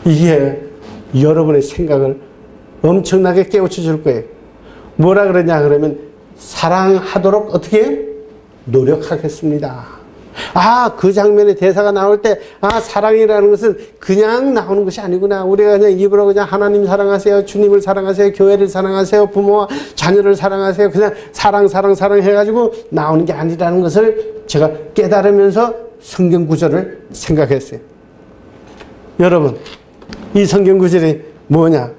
이게 여러분의 생각을 엄청나게 깨우쳐 줄 거예요. 뭐라 그러냐 그러면 사랑하도록 어떻게 해요? 노력하겠습니다. 그 장면의 대사가 나올 때, 사랑이라는 것은 그냥 나오는 것이 아니구나. 우리가 그냥 입으로 그냥 하나님 사랑하세요, 주님을 사랑하세요, 교회를 사랑하세요, 부모와 자녀를 사랑하세요. 그냥 사랑 해가지고 나오는 게 아니라는 것을 제가 깨달으면서 성경 구절을 생각했어요. 여러분, 이 성경 구절이 뭐냐?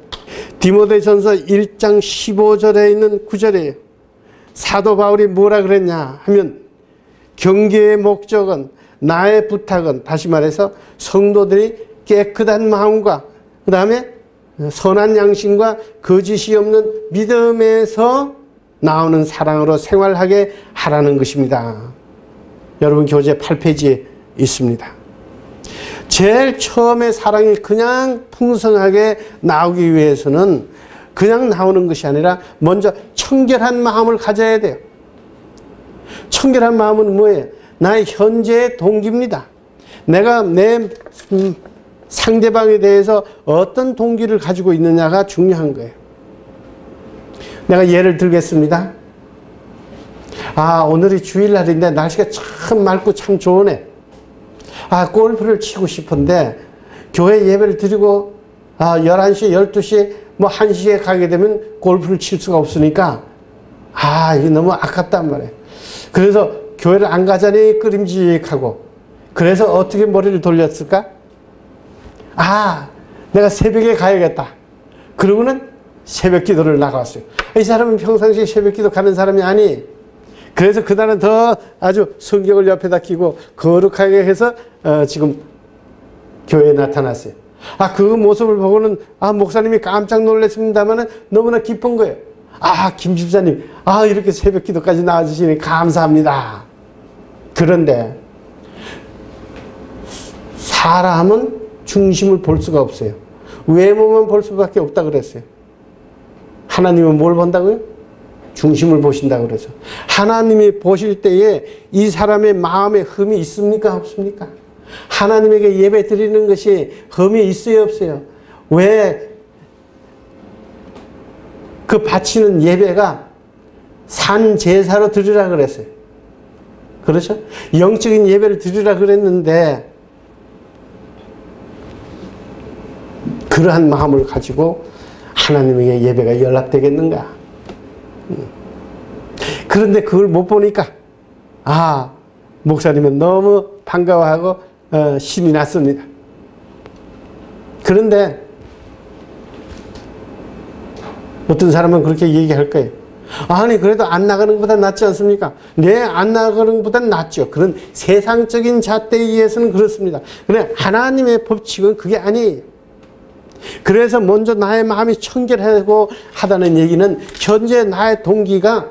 디모데전서 1장 15절에 있는 구절이에요. 사도 바울이 뭐라 그랬냐 하면, 경계의 목적은, 나의 부탁은, 다시 말해서 성도들이 깨끗한 마음과 그 다음에 선한 양심과 거짓이 없는 믿음에서 나오는 사랑으로 생활하게 하라는 것입니다. 여러분 교재 8페이지에 있습니다. 제일 처음에 사랑이 그냥 풍성하게 나오기 위해서는 그냥 나오는 것이 아니라 먼저 청결한 마음을 가져야 돼요. 청결한 마음은 뭐예요? 나의 현재의 동기입니다. 내가 내 상대방에 대해서 어떤 동기를 가지고 있느냐가 중요한 거예요. 내가 예를 들겠습니다. 오늘이 주일날인데 날씨가 참 맑고 참 좋으네. 골프를 치고 싶은데 교회 예배를 드리고 11시, 12시, 1시에 가게 되면 골프를 칠 수가 없으니까 이게 너무 아깝단 말이에요. 그래서 교회를 안 가자니 끄림직하고, 그래서 어떻게 머리를 돌렸을까? 내가 새벽에 가야겠다. 그러고는 새벽 기도를 나갔어요. 이 사람은 평상시에 새벽 기도 가는 사람이 아니에요. 그래서 그날은 더 아주 성경을 옆에다 끼고 거룩하게 해서 지금 교회에 나타났어요. 그 모습을 보고는 목사님이 깜짝 놀랐습니다만 너무나 기쁜 거예요. 김 집사님, 이렇게 새벽 기도까지 나와주시니 감사합니다. 그런데 사람은 중심을 볼 수가 없어요. 외모만 볼 수밖에 없다 그랬어요. 하나님은 뭘 본다고요? 중심을 보신다고 그래서. 하나님이 보실 때에 이 사람의 마음에 흠이 있습니까? 없습니까? 하나님에게 예배 드리는 것이 흠이 있어요? 없어요? 왜 그 바치는 예배가 산 제사로 드리라 그랬어요. 그렇죠? 영적인 예배를 드리라 그랬는데 그러한 마음을 가지고 하나님에게 예배가 연락되겠는가? 그런데 그걸 못 보니까 목사님은 너무 반가워하고 신이 났습니다. 그런데 어떤 사람은 그렇게 얘기할 거예요. 그래도 안 나가는 것보다 낫지 않습니까? 네, 안 나가는 것보다 낫죠. 그런 세상적인 잣대에 의해서는 그렇습니다. 그런데 하나님의 법칙은 그게 아니에요. 그래서 먼저 나의 마음이 청결하고 하다는 얘기는 현재 나의 동기가,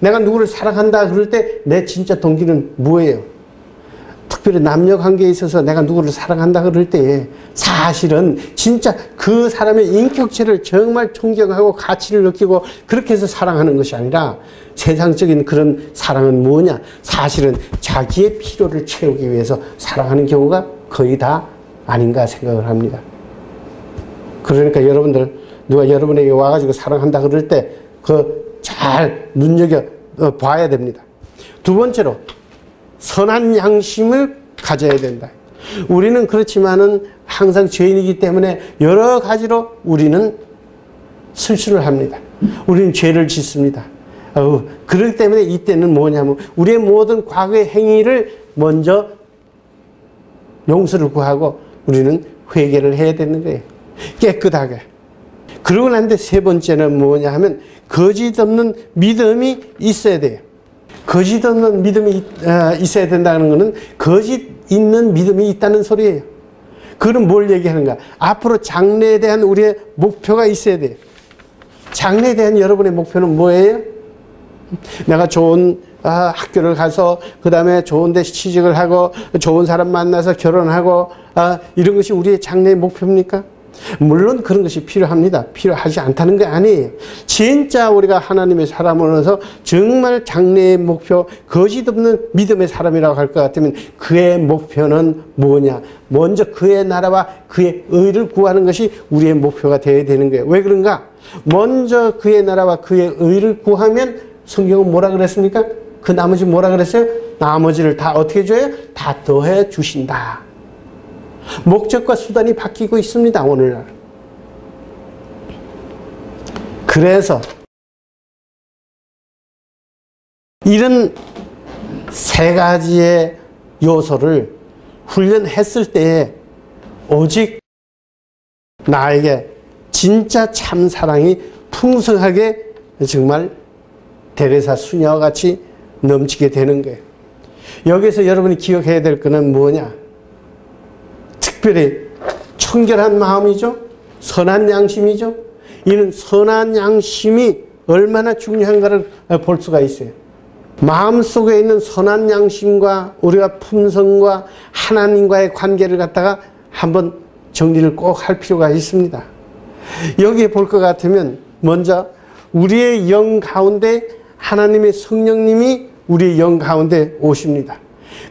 내가 누구를 사랑한다 그럴 때 내 진짜 동기는 뭐예요? 특별히 남녀 관계에 있어서 내가 누구를 사랑한다 그럴 때 사실은 진짜 그 사람의 인격체를 정말 존경하고 가치를 느끼고 그렇게 해서 사랑하는 것이 아니라, 세상적인 그런 사랑은 뭐냐? 사실은 자기의 필요를 채우기 위해서 사랑하는 경우가 거의 다 아닌가 생각을 합니다. 그러니까 여러분들, 누가 여러분에게 와가지고 사랑한다 그럴 때 잘 눈여겨 봐야 됩니다. 두 번째로, 선한 양심을 가져야 된다. 우리는 그렇지만은 항상 죄인이기 때문에 여러 가지로 우리는 실수를 합니다. 우리는 죄를 짓습니다. 그렇기 때문에 이때는 뭐냐면 우리의 모든 과거의 행위를 먼저 용서를 구하고 우리는 회개를 해야 되는 거예요. 깨끗하게. 그러고 난 뒤에 세 번째는 뭐냐 하면 거짓 없는 믿음이 있어야 돼요. 거짓 없는 믿음이 있어야 된다는 것은 거짓 있는 믿음이 있다는 소리예요. 그건 뭘 얘기하는가? 앞으로 장래에 대한 우리의 목표가 있어야 돼요. 장래에 대한 여러분의 목표는 뭐예요? 내가 좋은 학교를 가서 그 다음에 좋은 데 취직을 하고 좋은 사람 만나서 결혼하고 이런 것이 우리의 장래의 목표입니까? 물론 그런 것이 필요합니다. 필요하지 않다는 게 아니에요. 진짜 우리가 하나님의 사람으로서 정말 장래의 목표, 거짓 없는 믿음의 사람이라고 할 것 같으면 그의 목표는 뭐냐? 먼저 그의 나라와 그의 의를 구하는 것이 우리의 목표가 되어야 되는 거예요. 왜 그런가? 먼저 그의 나라와 그의 의를 구하면 성경은 뭐라 그랬습니까? 그 나머지 뭐라 그랬어요? 나머지를 다 어떻게 해줘요? 다 더해 주신다. 목적과 수단이 바뀌고 있습니다, 오늘날. 그래서 이런 세 가지의 요소를 훈련했을 때에 오직 나에게 진짜 참 사랑이 풍성하게 정말 데레사 수녀와 같이 넘치게 되는 거예요. 여기서 여러분이 기억해야 될 거는 뭐냐? 특별히 청결한 마음이죠. 선한 양심이죠. 이는 선한 양심이 얼마나 중요한가를 볼 수가 있어요. 마음속에 있는 선한 양심과 우리가 품성과 하나님과의 관계를 갖다가 한번 정리를 꼭 할 필요가 있습니다. 여기에 볼 것 같으면 먼저 우리의 영 가운데 하나님의 성령님이 우리의 영 가운데 오십니다.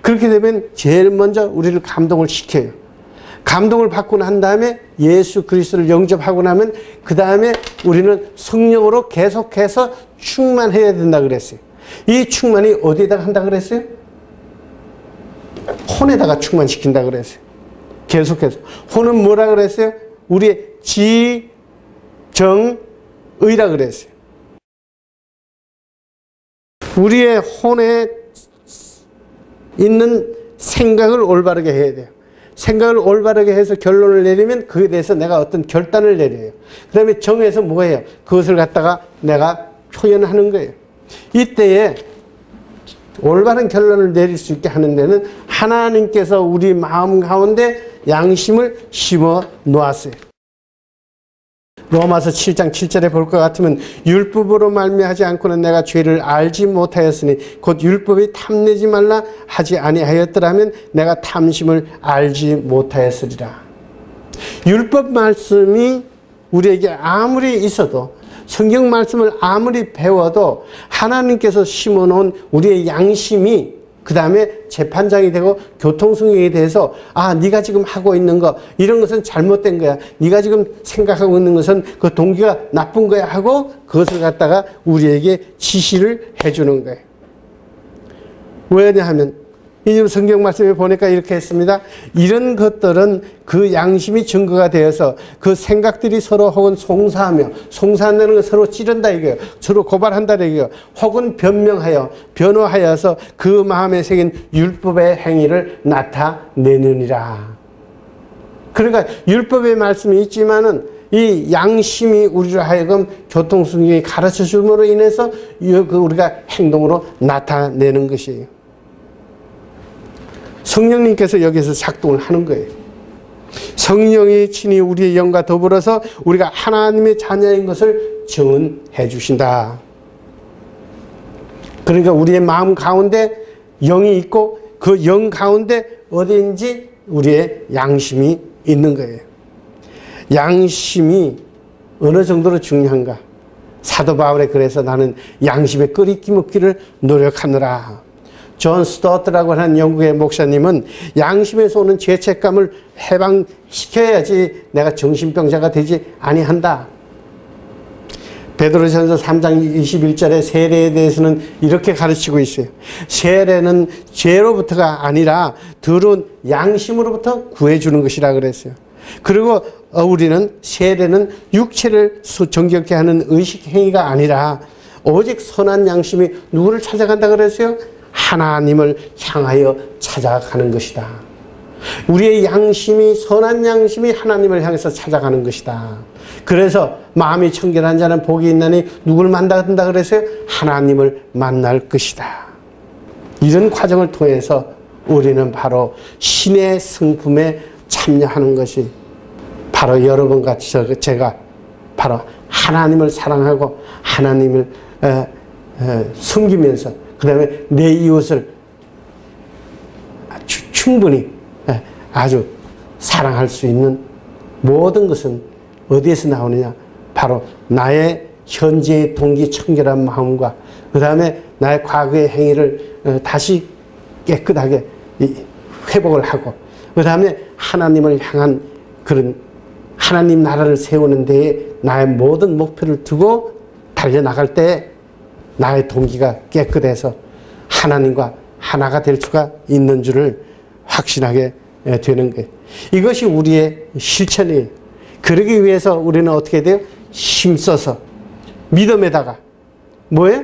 그렇게 되면 제일 먼저 우리를 감동을 시켜요. 감동을 받고 난 다음에 예수 그리스도를 영접하고 나면 그 다음에 우리는 성령으로 계속해서 충만해야 된다 그랬어요. 이 충만이 어디에다가 한다 그랬어요? 혼에다가 충만시킨다 그랬어요. 계속해서. 혼은 뭐라 그랬어요? 우리의 지, 정, 의라 그랬어요. 우리의 혼에 있는 생각을 올바르게 해야 돼요. 생각을 올바르게 해서 결론을 내리면 그에 대해서 내가 어떤 결단을 내려요. 그 다음에 정해서 뭐예요? 그것을 갖다가 내가 표현하는 거예요. 이때에 올바른 결론을 내릴 수 있게 하는 데는 하나님께서 우리 마음 가운데 양심을 심어 놓았어요. 로마서 7장 7절에 볼 것 같으면 율법으로 말미하지 않고는 내가 죄를 알지 못하였으니 곧 율법이 탐내지 말라 하지 아니하였더라면 내가 탐심을 알지 못하였으리라. 율법 말씀이 우리에게 아무리 있어도 성경 말씀을 아무리 배워도 하나님께서 심어놓은 우리의 양심이 그 다음에 재판장이 되고 교통성경에 대해서 네가 지금 하고 있는 거 이런 것은 잘못된 거야. 네가 지금 생각하고 있는 것은 그 동기가 나쁜 거야 하고 그것을 갖다가 우리에게 지시를 해주는 거예요. 왜냐하면 이 성경 말씀에 보니까 이렇게 했습니다. 이런 것들은 그 양심이 증거가 되어서 그 생각들이 서로 혹은 송사한다는 건 서로 찌른다 이거예요. 서로 고발한다 이거예요. 혹은 변호하여서 그 마음에 새긴 율법의 행위를 나타내느니라. 그러니까 율법의 말씀이 있지만은 이 양심이 우리를 하여금 교통성경이 가르쳐 줌으로 인해서 우리가 행동으로 나타내는 것이에요. 성령님께서 여기서 작동을 하는 거예요. 성령이 친히 우리의 영과 더불어서 우리가 하나님의 자녀인 것을 증언해 주신다. 그러니까 우리의 마음 가운데 영이 있고 그 영 가운데 어디인지 우리의 양심이 있는 거예요. 양심이 어느 정도로 중요한가? 사도 바울이 그래서 나는 양심의 끓이기 먹기를 노력하느라. 존 스토트라고 하는 영국의 목사님은 양심에서 오는 죄책감을 해방시켜야지 내가 정신병자가 되지 아니한다. 베드로전서 3장 21절의 세례에 대해서는 이렇게 가르치고 있어요. 세례는 죄로부터가 아니라 더러운 양심으로부터 구해주는 것이라 그랬어요. 그리고 우리는 세례는 육체를 정결케 하는 의식 행위가 아니라 오직 선한 양심이 누구를 찾아간다 그랬어요? 하나님을 향하여 찾아가는 것이다. 우리의 양심이 선한 양심이 하나님을 향해서 찾아가는 것이다. 그래서 마음이 청결한 자는 복이 있나니 누구를 만난다 그랬어요? 하나님을 만날 것이다. 이런 과정을 통해서 우리는 바로 신의 성품에 참여하는 것이 바로 여러분같이 제가 바로 하나님을 사랑하고 하나님을 섬기면서 그 다음에 내 이웃을 충분히 아주 사랑할 수 있는 모든 것은 어디에서 나오느냐? 바로 나의 현재의 동기 청결한 마음과 그 다음에 나의 과거의 행위를 다시 깨끗하게 회복을 하고 그 다음에 하나님을 향한 그런 하나님 나라를 세우는 데에 나의 모든 목표를 두고 달려나갈 때 나의 동기가 깨끗해서 하나님과 하나가 될 수가 있는 줄을 확신하게 되는 거예요. 이것이 우리의 실천이에요. 그러기 위해서 우리는 어떻게 돼요? 힘써서 믿음에다가 뭐예요?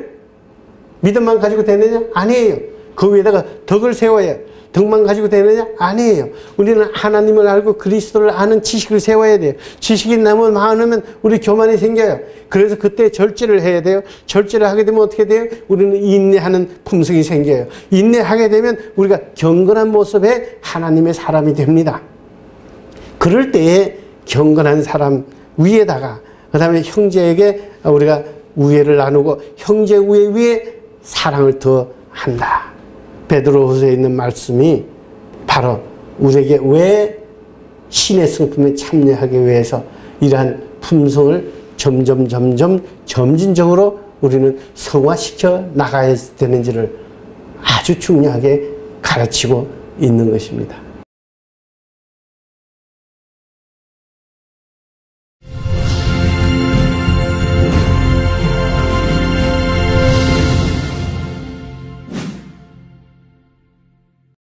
믿음만 가지고 되느냐? 아니에요. 그 위에다가 덕을 세워야 해요. 덕만 가지고 되느냐? 아니에요. 우리는 하나님을 알고 그리스도를 아는 지식을 세워야 돼요. 지식이 너무 많으면 우리 교만이 생겨요. 그래서 그때 절제를 해야 돼요. 절제를 하게 되면 어떻게 돼요? 우리는 인내하는 품성이 생겨요. 인내하게 되면 우리가 경건한 모습의 하나님의 사람이 됩니다. 그럴 때에 경건한 사람 위에다가 그 다음에 형제에게 우리가 우애를 나누고 형제 우애 위에 사랑을 더 한다. 베드로후서에 있는 말씀이 바로 우리에게 왜 신의 성품에 참여하기 위해서 이러한 품성을 점진적으로 우리는 성화시켜 나가야 되는지를 아주 중요하게 가르치고 있는 것입니다.